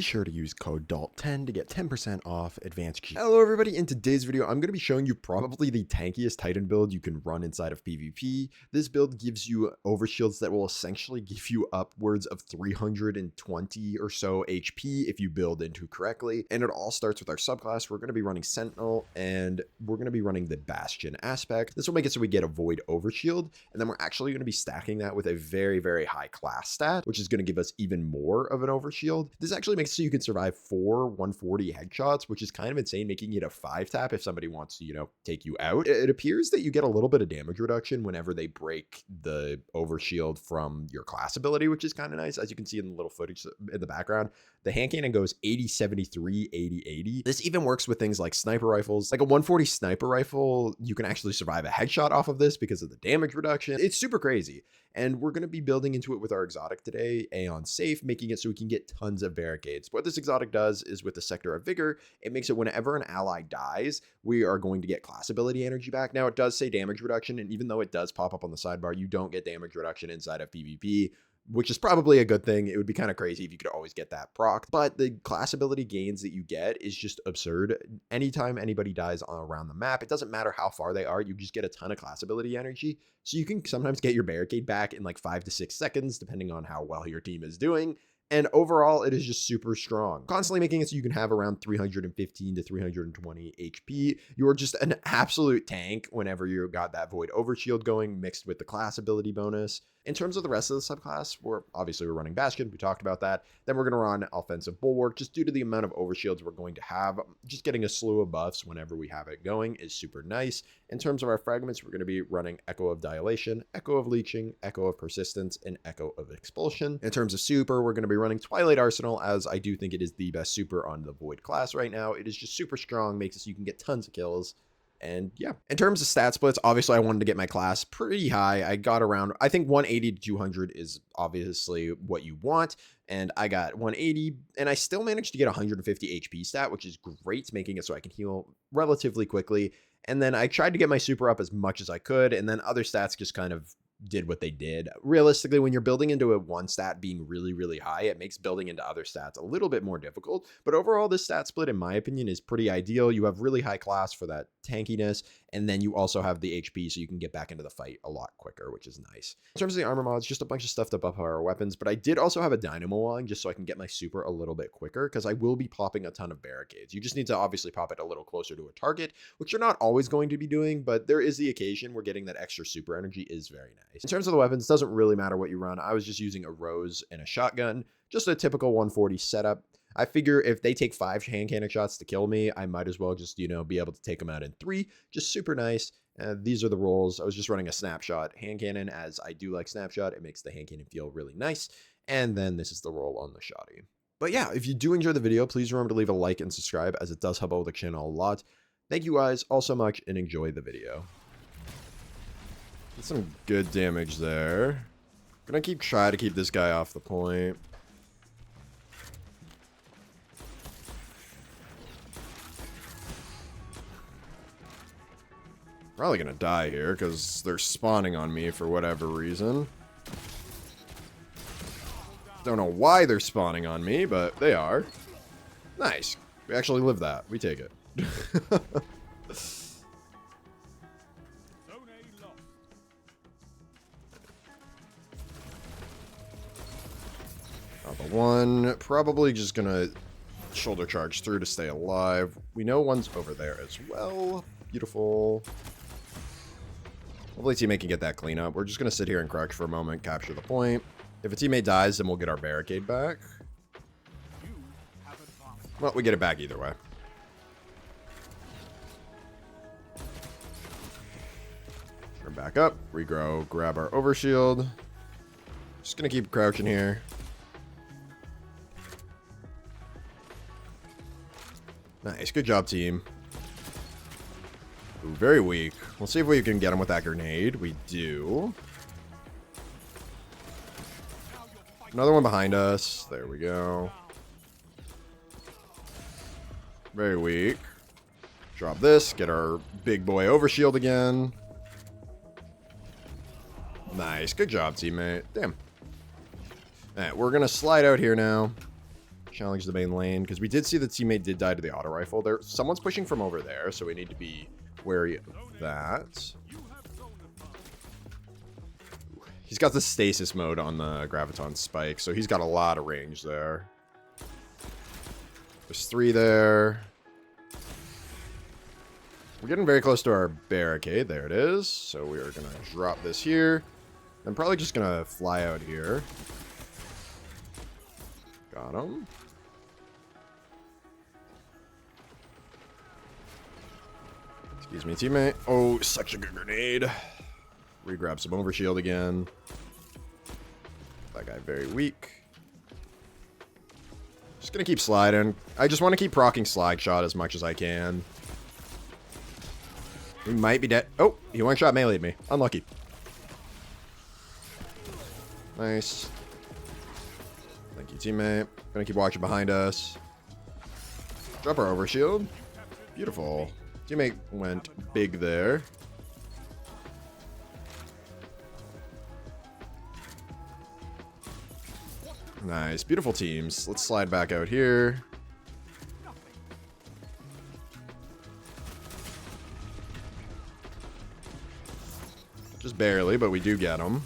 be sure to use code DALT10 to get 10% off advanced G. Hello everybody, in today's video I'm going to be showing you probably the tankiest Titan build you can run inside of PvP. This build gives you overshields that will essentially give you upwards of 320 or so HP if you build into correctly, and it all starts with our subclass. We're going to be running Sentinel, and we're going to be running the Bastion aspect. This will make it so we get a Void Overshield, and then we're actually going to be stacking that with a very high class stat, which is going to give us even more of an overshield. This actually makes it so you can survive 4 140 headshots, which is kind of insane, making it a 5-tap if somebody wants to, take you out. It appears that you get a little bit of damage reduction whenever they break the overshield from your class ability, which is kind of nice. As you can see in the little footage in the background, the hand cannon goes 80, 73, 80, 80. This even works with things like sniper rifles. Like a 140 sniper rifle, you can actually survive a headshot off of this because of the damage reduction. It's super crazy. And we're going to be building into it with our exotic today, Aeon Safe, making it so we can get tons of barricades. What this exotic does is with the Sector of Vigor, it makes it whenever an ally dies, we are going to get class ability energy back. Now, it does say damage reduction, and even though it does pop up on the sidebar, you don't get damage reduction inside of PvP, which is probably a good thing. It would be kind of crazy if you could always get that proc, but the class ability gains that you get is just absurd. Anytime anybody dies around the map, it doesn't matter how far they are, you just get a ton of class ability energy. So you can sometimes get your barricade back in like 5 to 6 seconds, depending on how well your team is doing. And overall, it is just super strong, constantly making it so you can have around 315 to 320 HP. You're just an absolute tank whenever you got that Void Overshield going, mixed with the class ability bonus. In terms of the rest of the subclass, we're running Bastion. We talked about that. Then we're going to run Offensive Bulwark, just due to the amount of overshields we're going to have. Just getting a slew of buffs whenever we have it going is super nice. In terms of our fragments, we're going to be running Echo of Dilation, Echo of Leeching, Echo of Persistence, and Echo of Expulsion. In terms of super, we're going to be running Twilight Arsenal, as I do think it is the best super on the Void class right now. It is just super strong, makes it so you can get tons of kills. And yeah, in terms of stat splits, obviously I wanted to get my class pretty high. I got around, I think 180 to 200 is obviously what you want. And I got 180, and I still managed to get 150 HP stat, which is great, making it so I can heal relatively quickly. And then I tried to get my super up as much as I could, and then other stats just kind of did what they did. Realistically, when you're building into a one stat being really high, it makes building into other stats a little bit more difficult. But overall, this stat split, in my opinion, is pretty ideal. You have really high class for that tankiness, and then you also have the HP, so you can get back into the fight a lot quicker, which is nice. In terms of the armor mods, just a bunch of stuff to buff our weapons, but I did also have a dynamo on just so I can get my super a little bit quicker, because I will be popping a ton of barricades. You just need to obviously pop it a little closer to a target, which you're not always going to be doing, but there is the occasion where getting that extra super energy is very nice. In terms of the weapons, doesn't really matter what you run. I was just using a rose and a shotgun, just a typical 140 setup. I figure if they take 5 hand cannon shots to kill me, I might as well just, be able to take them out in 3. Just super nice. These are the rolls. I was just running a snapshot hand cannon, as I do like snapshot. It makes the hand cannon feel really nice. And then this is the roll on the shoddy. But yeah, if you do enjoy the video, please remember to leave a like and subscribe, as it does help out the channel a lot. Thank you guys all so much, and enjoy the video. Get some good damage there. Gonna try to keep this guy off the point. Probably gonna die here because they're spawning on me for whatever reason. Don't know why they're spawning on me, but they are. Nice. We actually live that. We take it. The one probably just gonna shoulder charge through to stay alive. We know one's over there as well. Beautiful. Hopefully teammate can get that clean up. We're just gonna sit here and crouch for a moment, capture the point. If a teammate dies, then we'll get our barricade back. Well, we get it back either way. Turn back up, regrow, grab our overshield. Just gonna keep crouching here. Nice. Good job, team. Ooh, very weak. We'll see if we can get him with that grenade. We do. Another one behind us. There we go. Very weak. Drop this. Get our big boy overshield again. Nice. Good job, teammate. Damn. Alright, we're going to slide out here now. challenge the main lane, because we did see the teammate did die to the auto rifle. Someone's pushing from over there, so we need to be wary of that. He's got the stasis mode on the Graviton Spike, so he's got a lot of range there. There's 3 there. We're getting very close to our barricade. There it is. So we are going to drop this here. I'm probably just going to fly out here. Got him. Excuse me, teammate. Oh, such a good grenade. Re-grab some overshield again. That guy very weak. Just going to keep sliding. I just want to keep proccing slide shot as much as I can. He might be dead. Oh, he one-shot melee'd me. Unlucky. Nice. Thank you, teammate. Gonna keep watching behind us. Drop our overshield. Beautiful. Teammate went big there. Nice. Beautiful teams. Let's slide back out here. Just barely, but we do get them.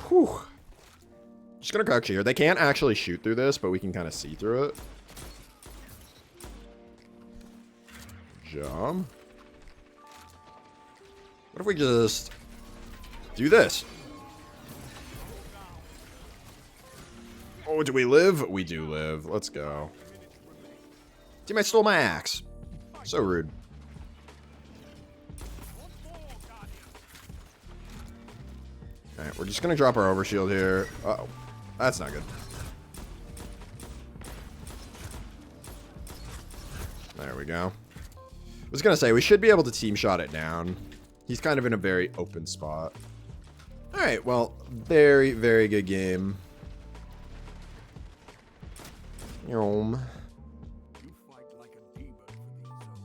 Whew. Just gonna crouch here. They can't actually shoot through this, but we can kind of see through it. Job. What if we just do this? Oh, do we live? We do live. Let's go. Teammate stole my axe. So rude. Alright, we're just gonna drop our overshield here. Uh-oh. That's not good. There we go. I was gonna say, we should be able to team shot it down. He's kind of in a very open spot. Alright, well, very, very good game.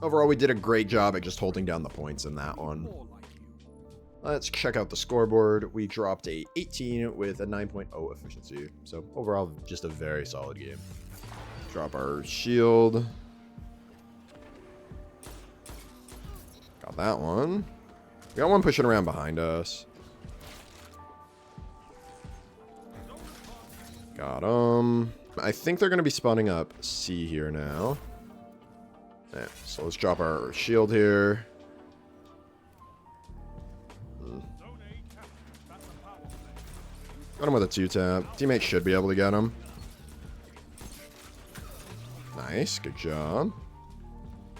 Overall, we did a great job at just holding down the points in that one. Let's check out the scoreboard. We dropped a 18 with a 9.0 efficiency. So overall, just a very solid game. Drop our shield. Got that one. We got one pushing around behind us. Got him. I think they're going to be spawning up C here now. Yeah, so let's drop our shield here. Got him with a 2-tap. Teammate should be able to get him. Nice, good job.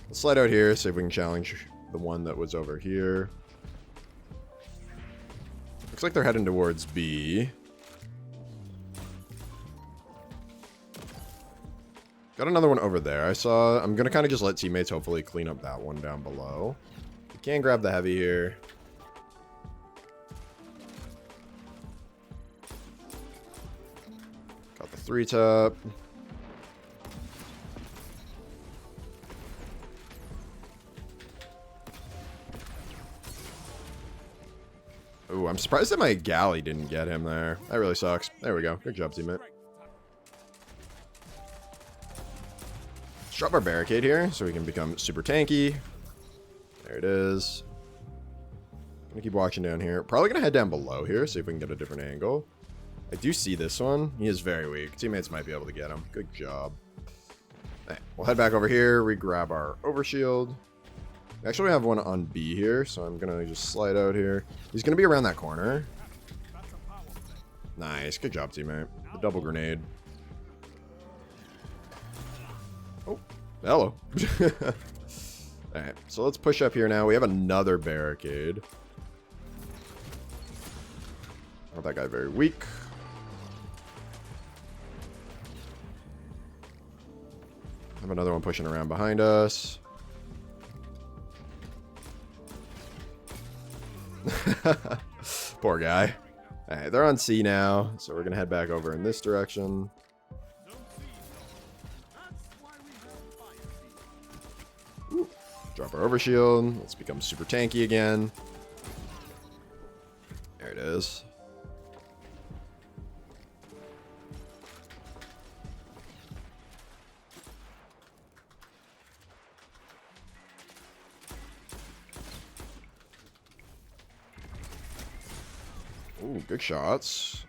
Let's slide out here, see if we can challenge the one that was over here. Looks like they're heading towards B. Got another one over there. I'm going to kind of just let teammates hopefully clean up that one down below. We can grab the heavy here. Got the 3-tap. Ooh, I'm surprised that my galley didn't get him there. That really sucks. There we go. Good job, teammate. Let's drop our barricade here so we can become super tanky. There it is. Gonna keep watching down here. Probably gonna head down below here, see if we can get a different angle. I do see this one. He is very weak. Teammates might be able to get him. Good job. Right, we'll head back over here, re-grab our overshield. Actually, we have one on B here, so I'm gonna just slide out here. He's gonna be around that corner. Nice. Good job, teammate. The double grenade. Oh, hello. Alright, so let's push up here now. We have another barricade. Oh, that guy very weak. Have another one pushing around behind us. Poor guy. Alright, they're on C now, so we're gonna head back over in this direction. Ooh. Drop our overshield. Let's become super tanky again. is. Ooh, good shots.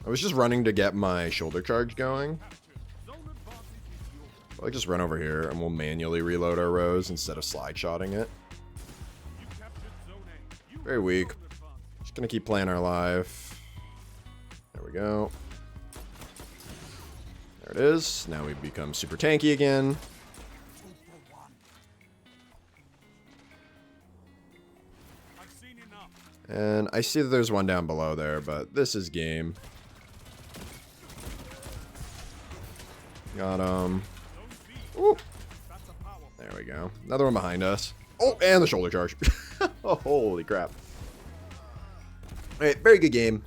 I was just running to get my shoulder charge going. I'll just run over here and we'll manually reload our rows instead of slide shotting it. Very weak. Just gonna keep playing our life. There we go. There it is. Now we become super tanky again. And I see that there's one down below there, but this is game. Got him. Ooh. There we go. Another one behind us. Oh, and the shoulder charge. Oh, holy crap. Alright, very good game.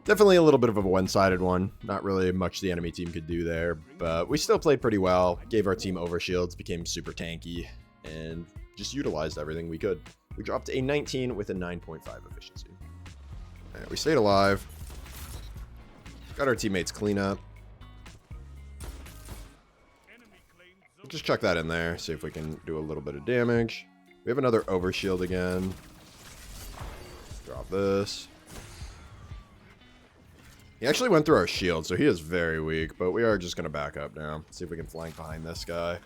Definitely a little bit of a one-sided one. Not really much the enemy team could do there, but we still played pretty well. Gave our team overshields, became super tanky, and just utilized everything we could. We dropped a 19 with a 9.5 efficiency. Alright, we stayed alive. Got our teammates clean up. Just chuck that in there, see if we can do a little bit of damage. We have another overshield again. Drop this. He actually went through our shield, so he is very weak, but we are just going to back up now. See if we can flank behind this guy.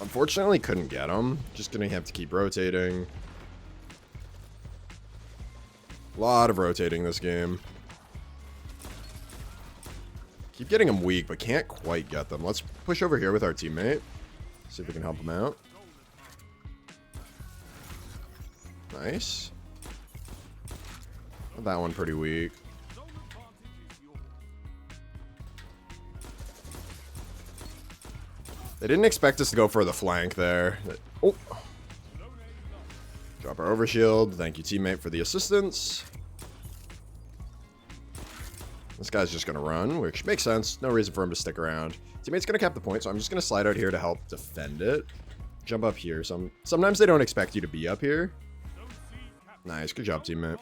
Unfortunately, couldn't get him. Just going to have to keep rotating. A lot of rotating this game. Keep getting them weak, but can't quite get them. Let's push over here with our teammate. See if we can help him out. Nice. That one pretty weak. They didn't expect us to go for the flank there. Oh. Drop our overshield. Thank you, teammate, for the assistance. This guy's just going to run, which makes sense. No reason for him to stick around. Teammate's going to cap the point, so I'm just going to slide out here to help defend it. Jump up here. Sometimes they don't expect you to be up here. Nice. Good job, teammate.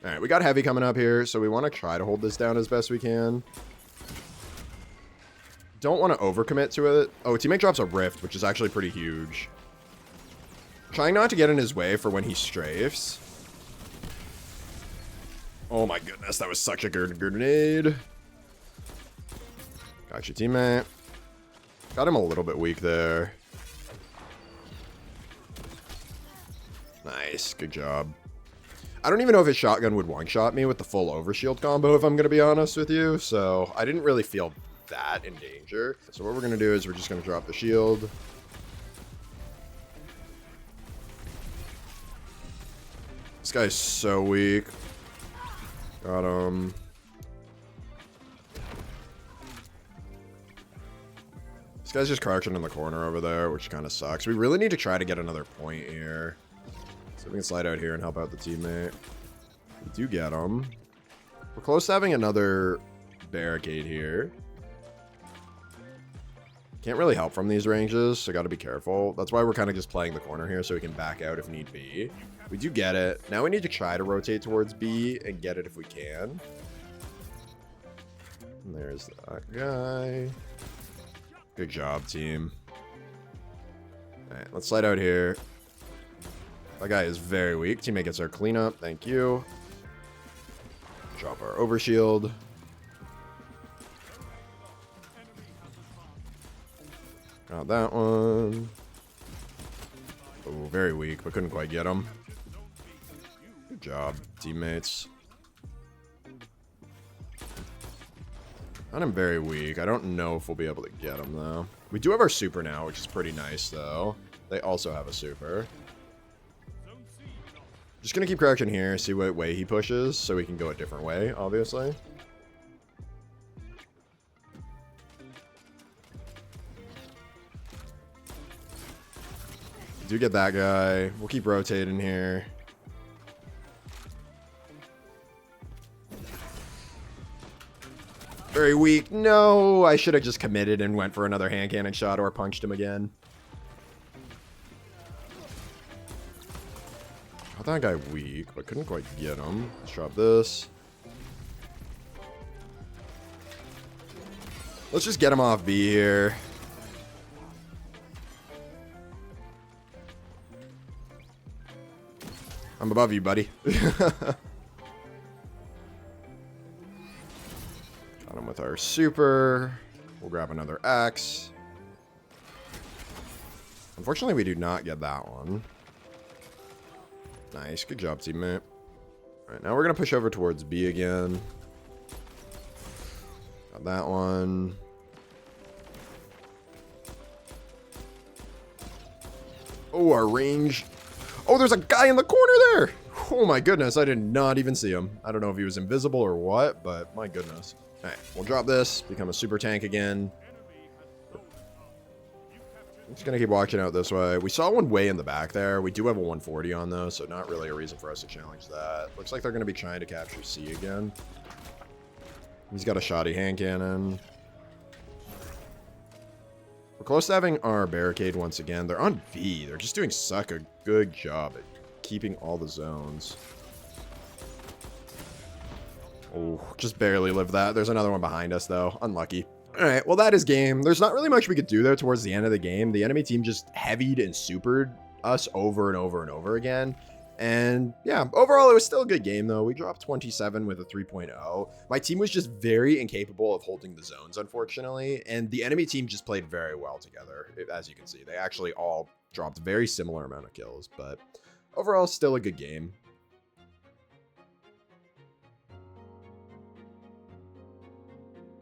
Alright, we got heavy coming up here, so we want to try to hold this down as best we can. Don't want to overcommit to it. Oh, teammate drops a rift, which is actually pretty huge. Trying not to get in his way for when he strafes. Oh my goodness, that was such a good grenade. Got your teammate. Got him a little bit weak there. Nice, good job. I don't even know if his shotgun would one-shot me with the full overshield combo, if I'm going to be honest with you. So I didn't really feel that in danger. So what we're going to do is we're just going to drop the shield. This guy's so weak. Got him. This guy's just crouching in the corner over there, which kind of sucks. We really need to try to get another point here. So we can slide out here and help out the teammate. We do get him. We're close to having another barricade here. Can't really help from these ranges, so got to be careful. That's why we're kind of just playing the corner here so we can back out if need be. We do get it. Now we need to try to rotate towards B and get it if we can. And there's that guy. Good job, team. Alright, let's slide out here. That guy is very weak. Teammate gets our cleanup. Thank you. Drop our overshield. Got that one. Oh, very weak, but couldn't quite get him. Good job, teammates. I'm very weak. I don't know if we'll be able to get him, though. We do have our super now, which is pretty nice, though. They also have a super. Just gonna keep crouching here, see what way he pushes, so we can go a different way, obviously. Do get that guy. We'll keep rotating here. Very weak. No, I should have just committed and went for another hand cannon shot or punched him again. that guy weak, but couldn't quite get him. Let's drop this. Let's just get him off B here. I'm above you, buddy. Got him with our super. We'll grab another X. Unfortunately, we do not get that one. Nice. Good job, teammate. All right, now we're going to push over towards B again. Got that one. Oh, our range. Oh, there's a guy in the corner there. Oh my goodness, I did not even see him. I don't know if he was invisible or what, but my goodness. All right, we'll drop this, become a super tank again. I'm just gonna keep watching out this way. We saw one way in the back there. We do have a 140 on though, so not really a reason for us to challenge that. Looks like they're gonna be trying to capture C again. He's got a shoddy hand cannon. We're close to having our barricade once again. They're on V. They're just doing such a good job at keeping all the zones. Oh, just barely lived that. There's another one behind us, though. Unlucky. All right, well, that is game. There's not really much we could do there towards the end of the game. The enemy team just heavied and supered us over and over and over again. And yeah, overall, it was still a good game, though. We dropped 27 with a 3.0. My team was just very incapable of holding the zones, unfortunately. And the enemy team just played very well together, as you can see. They actually all dropped a very similar amount of kills. But overall, still a good game.